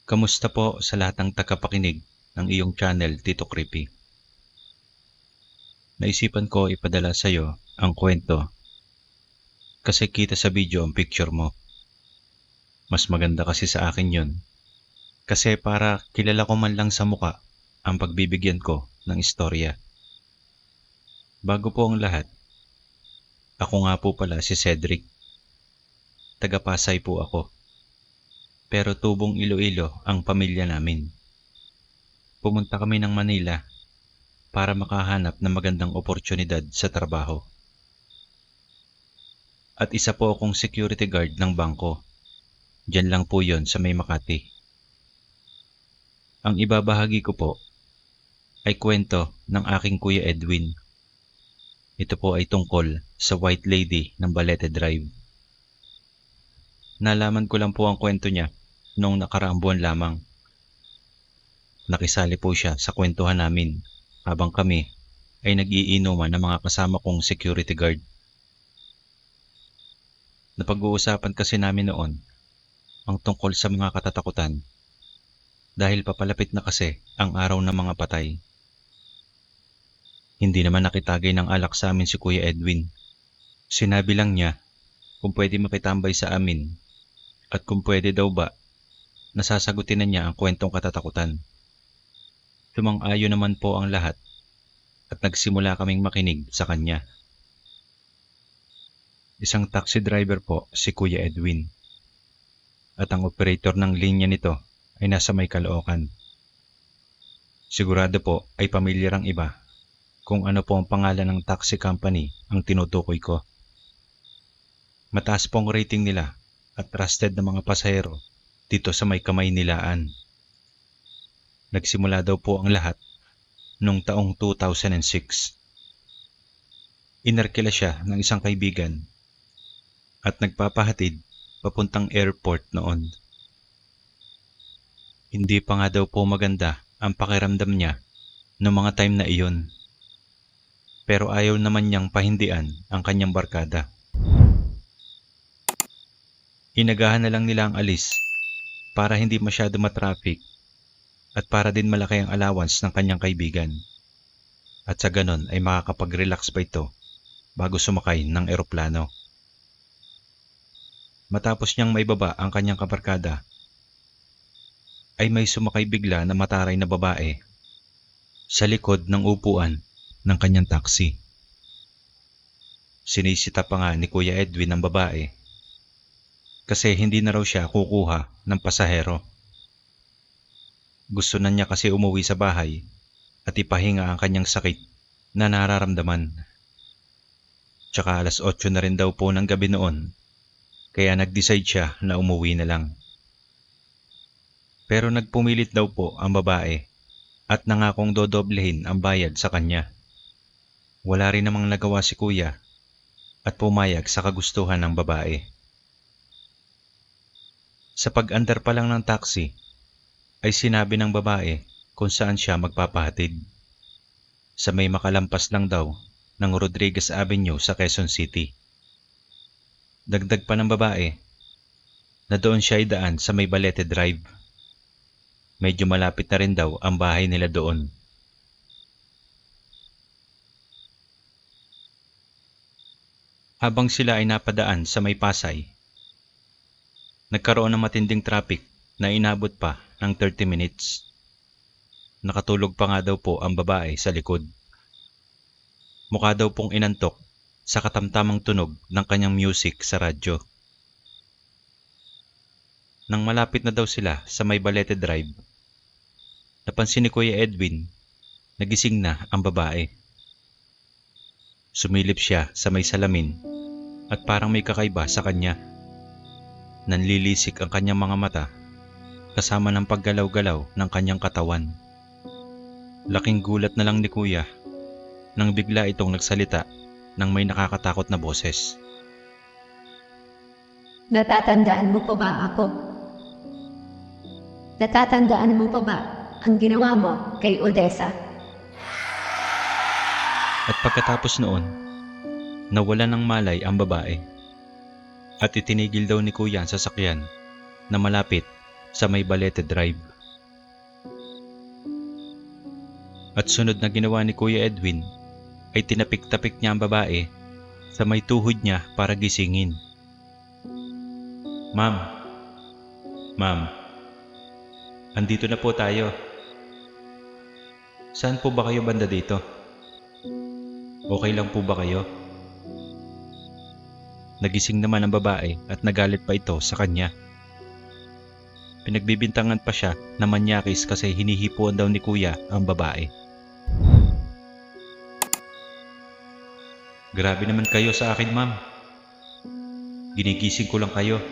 Kamusta po sa lahat ng tagapakinig ng iyong channel, Tito Creepy? Naisipan ko ipadala sa iyo ang kwento kasi kita sa video ang picture mo. Mas maganda kasi sa akin yun kasi para kilala ko man lang sa muka ang pagbibigyan ko ng istorya. Bago po ang lahat, ako nga po pala si Cedric. Taga Pasay po ako. Pero tubong Iloilo ang pamilya namin. Pumunta kami ng Manila para makahanap ng magandang oportunidad sa trabaho. At isa po akong security guard ng bangko. Diyan lang po yon sa may Makati. Ang ibabahagi ko po ay kwento ng aking Kuya Edwin. Ito po ay tungkol sa White Lady ng Balete Drive. Nalaman ko lang po ang kwento niya noong nakaraang buwan lamang. Nakisali po siya sa kwentuhan namin habang kami ay nag-iinuman ng mga kasama kong security guard. Napag-uusapan kasi namin noon ang tungkol sa mga katatakutan dahil papalapit na kasi ang araw ng mga patay. Hindi naman nakitagay ng alak sa amin si Kuya Edwin. Sinabi lang niya kung pwede makitambay sa amin at kung pwede daw ba nasasagutin na niya ang kwentong katatakutan. Sumang-ayon naman po ang lahat at nagsimula kaming makinig sa kanya. Isang taxi driver po si Kuya Edwin at ang operator ng linya nito ay nasa may Caloocan. Sigurado po ay pamilyar ang iba kung ano po ang pangalan ng taxi company ang tinutukoy ko. Mataas pong rating nila at trusted na mga pasahero dito sa may Kamaynilaan. Nagsimula daw po ang lahat noong taong 2006. Inarkila siya ng isang kaibigan at nagpapahatid papuntang airport noon. Hindi pa nga daw po maganda ang pakiramdam niya noong mga time na iyon. Pero ayaw naman niyang pahindian ang kanyang barkada. Inagahan na lang nila ang alis para hindi masyado matraffic at para din malaki ang allowance ng kanyang kaibigan. At sa ganon ay makakapag-relax pa ito bago sumakay ng eroplano. Matapos niyang maibaba ang kanyang kabarkada, ay may sumakay bigla na mataray na babae sa likod ng upuan ng kanyang taxi. Sinisita pa nga ni Kuya Edwin ang babae kasi hindi na raw siya kukuha ng pasahero. Gusto na niya kasi umuwi sa bahay at ipahinga ang kanyang sakit na nararamdaman. Tsaka 8:00 na rin daw po ng gabi noon, kaya nag-decide siya na umuwi na lang. Pero nagpumilit daw po ang babae at nangakong dodoblehin ang bayad sa kanya. Wala rin namang nagawa si Kuya at pumayag sa kagustuhan ng babae. Sa pag-andar pa lang ng taxi, ay sinabi ng babae kung saan siya magpapahatid. Sa may makalampas lang daw ng Rodriguez Avenue sa Quezon City. Dagdag pa ng babae na doon siya idaan sa may Balete Drive. Medyo malapit na rin daw ang bahay nila doon. Habang sila ay napadaan sa may Pasay, nagkaroon ng matinding traffic na inabot pa ng 30 minutes. Nakatulog pa nga daw po ang babae sa likod. Mukha daw pong inantok sa katamtamang tunog ng kanyang music sa radyo. Nang malapit na daw sila sa may Balete Drive, napansin ni Kuya Edwin na gising na ang babae. Sumilip siya sa may salamin at parang may kakaiba sa kanya. Nanlilisik ang kanyang mga mata kasama ng paggalaw-galaw ng kanyang katawan. Laking gulat na lang ni Kuya nang bigla itong nagsalita ng may nakakatakot na boses. Natatandaan mo pa ba ako? Natatandaan mo pa ba ang ginawa mo kay Odessa? At pagkatapos noon, nawala ng malay ang babae at itinigil daw ni Kuya ang sasakyan na malapit sa may Balete Drive. At sunod na ginawa ni Kuya Edwin ay tinapik-tapik niya ang babae sa may tuhod niya para gisingin. Ma'am, ma'am, andito na po tayo. Saan po ba kayo banda dito? Okay lang po ba kayo? Nagising naman ang babae at nagalit pa ito sa kanya. Pinagbibintangan pa siya na manyakis kasi hinihipuan daw ni Kuya ang babae. Grabe naman kayo sa akin, ma'am. Ginigising ko lang kayo.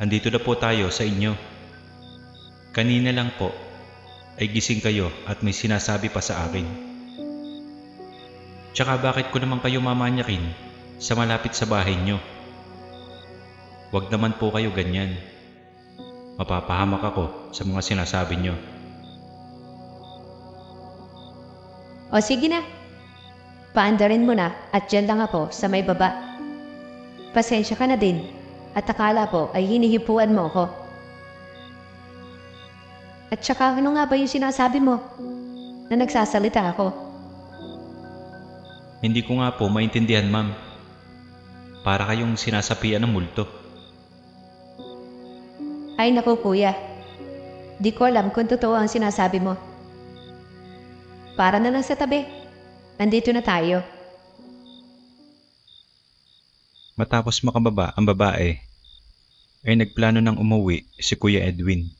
Andito na po tayo sa inyo. Kanina lang po ay gising kayo at may sinasabi pa sa akin. Tsaka bakit ko naman kayo mamanyakin sa malapit sa bahay nyo? Huwag naman po kayo ganyan. Mapapahamak ako sa mga sinasabi nyo. O sige na. Paandarin mo na at dyan lang ako sa may baba. Pasensya ka na din at akala ko ay hinihipuan mo ako. At saka ano nga ba yung sinasabi mo na nagsasalita ako? Hindi ko nga po maintindihan, ma'am. Para kayong sinasapian ng multo. Ay naku kuya, di ko alam kung totoo ang sinasabi mo. Para na lang sa tabi. Nandito na tayo. Matapos makababa ang babae, ay nagplano ng umuwi si Kuya Edwin.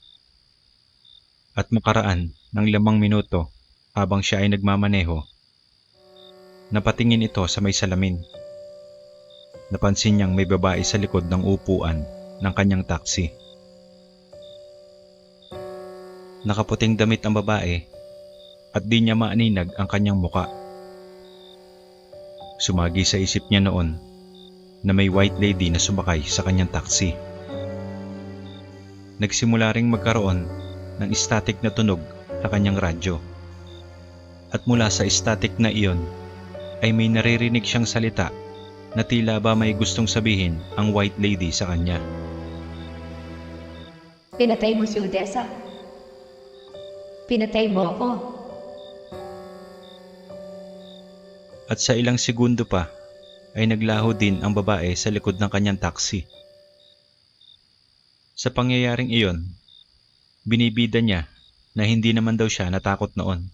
At makaraan ng 5 minuto habang siya ay nagmamaneho, napatingin ito sa may salamin. Napansin niyang may babae sa likod ng upuan ng kanyang taxi. Nakaputing damit ang babae at di niya maaninag ang kanyang muka. Sumagi sa isip niya noon na may white lady na sumakay sa kanyang taxi. Nagsimula ring magkaroon ng static na tunog sa kanyang radyo. At mula sa static na iyon ay may naririnig siyang salita na tila ba may gustong sabihin ang white lady sa kanya. Pinatay mo si Odessa. Pinatay mo ako. At sa ilang segundo pa ay naglaho din ang babae sa likod ng kanyang taxi. Sa pangyayaring iyon, binibida niya na hindi naman daw siya natakot noon.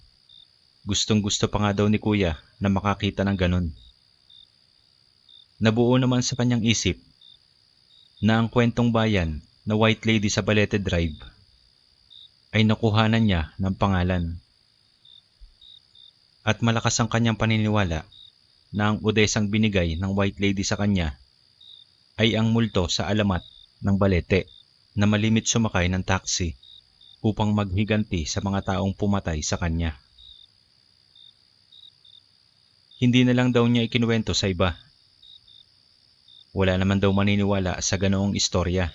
Gustong-gusto pa nga daw ni Kuya na makakita ng ganun. Nabuo naman sa kanyang isip na ang kwentong bayan na white lady sa Balete Drive ay nakuhanan niya ng pangalan. At malakas ang kanyang paniniwala na ang Odessang binigay ng white lady sa kanya ay ang multo sa alamat ng Balete na malimit sumakay ng taxi upang maghiganti sa mga taong pumatay sa kanya. Hindi na lang daw niya ikinuwento sa iba. Wala naman daw maniniwala sa ganoong istorya.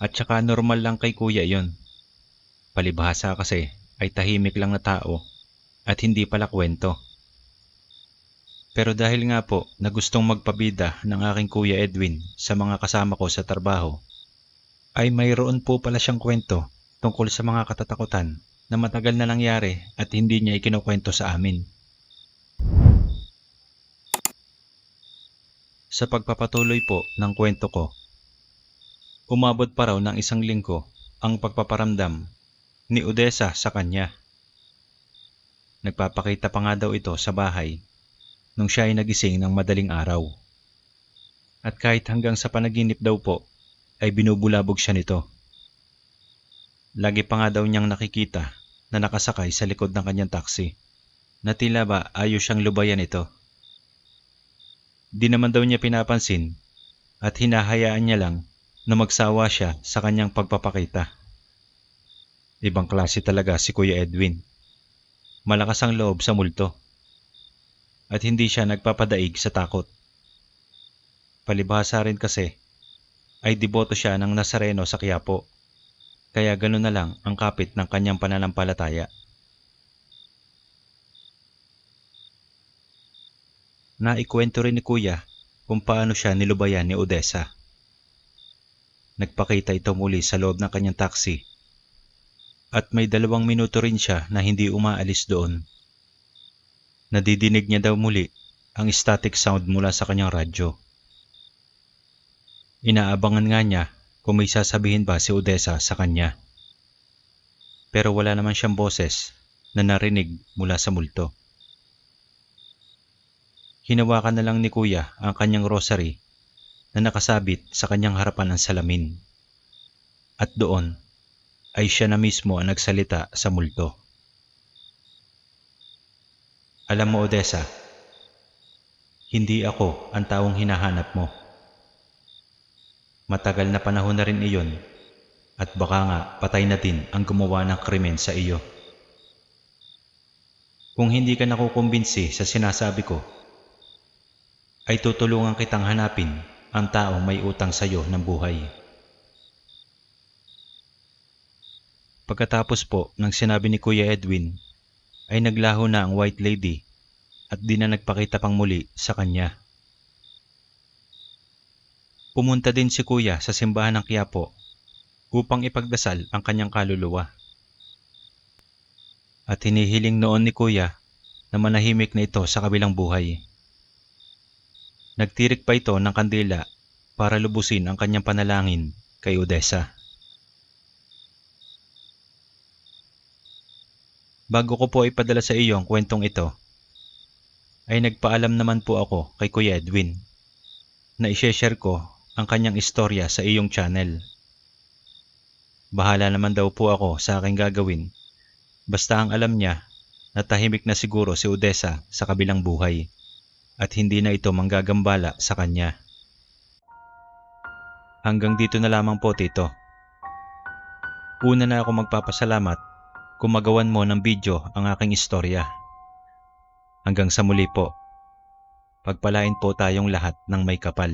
At saka normal lang kay Kuya yon. Palibhasa kasi ay tahimik lang na tao at hindi pala kwento. Pero dahil nga po na gustong magpabida ng aking Kuya Edwin sa mga kasama ko sa trabaho, ay mayroon po pala siyang kwento tungkol sa mga katatakutan na matagal na nangyari at hindi niya ikinukwento sa amin. Sa pagpapatuloy po ng kwento ko, umabot pa raw ng 1 linggo ang pagpaparamdam ni Odessa sa kanya. Nagpapakita pa nga daw ito sa bahay nung siya ay nagising ng madaling araw. At kahit hanggang sa panaginip daw po, ay binubulabog siya nito. Lagi pa nga daw niyang nakikita na nakasakay sa likod ng kanyang taxi, na tila ba ayaw siyang lubayan ito. Di naman daw niya pinapansin at hinahayaan niya lang na magsawa siya sa kanyang pagpapakita. Ibang klase talaga si Kuya Edwin. Malakas ang loob sa multo. At hindi siya nagpapadaig sa takot. Palibhasa rin kasi ay deboto siya ng Nazareno sa Quiapo. Kaya gano'n na lang ang kapit ng kanyang pananampalataya. Naikwento rin ni Kuya kung paano siya nilubayan ni Odessa. nagpakita ito muli sa loob ng kanyang taxi. At may 2 minuto rin siya na hindi umaalis doon. Nadidinig niya daw muli ang static sound mula sa kanyang radyo. Inaabangan nga niya kung may sasabihin ba si Odessa sa kanya. Pero wala naman siyang boses na narinig mula sa multo. Hinawakan na lang ni Kuya ang kanyang rosary na nakasabit sa kanyang harapan ng salamin. At doon ay siya na mismo ang nagsalita sa multo. Alam mo, Odessa, hindi ako ang taong hinahanap mo. Matagal na panahon na rin iyon at baka nga patay na din ang gumawa ng krimen sa iyo. Kung hindi ka nakukumbinsi sa sinasabi ko, ay tutulungan kitang hanapin ang taong may utang sa iyo ng buhay. Pagkatapos po ng sinabi ni Kuya Edwin, ay naglaho na ang White Lady at di na nagpakita pang muli sa kanya. Pumunta din si Kuya sa simbahan ng Quiapo upang ipagdasal ang kanyang kaluluwa. At hinihiling noon ni Kuya na manahimik na ito sa kabilang buhay. Nagtirik pa ito ng kandila para lubusin ang kanyang panalangin kay Odessa. Bago ko po ipadala sa iyo ang kwentong ito, ay nagpaalam naman po ako kay Kuya Edwin na i-share ko ang kanyang istorya sa iyong channel. Bahala naman daw po ako sa aking gagawin, basta ang alam niya na tahimik na siguro si Odessa sa kabilang buhay at hindi na ito manggagambala sa kanya. Hanggang dito na lamang po, Tito. Una na ako magpapasalamat kung magawan mo ng video ang aking istorya. Hanggang sa muli po, pagpalain po tayong lahat ng may kapal.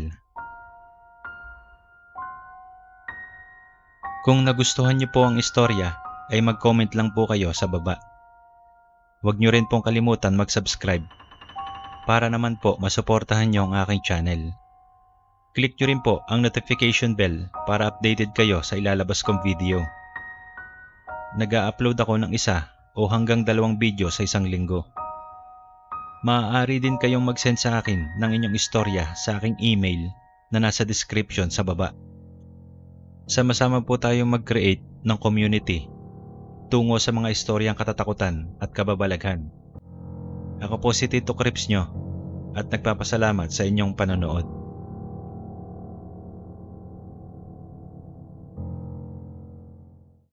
Kung nagustuhan niyo po ang istorya, ay mag-comment lang po kayo sa baba. Huwag niyo rin pong kalimutan mag-subscribe para naman po masuportahan niyo ang aking channel. Click niyo rin po ang notification bell para updated kayo sa ilalabas kong video. Nag-a-upload ako ng 1 o hanggang 2 video sa isang linggo. Maaari din kayong mag-send sa akin ng inyong istorya sa aking email na nasa description sa baba. Sama-sama po tayong mag-create ng community tungo sa mga istoryang katatakutan at kababalaghan. Ako po si Tito Crips nyo at nagpapasalamat sa inyong panonood.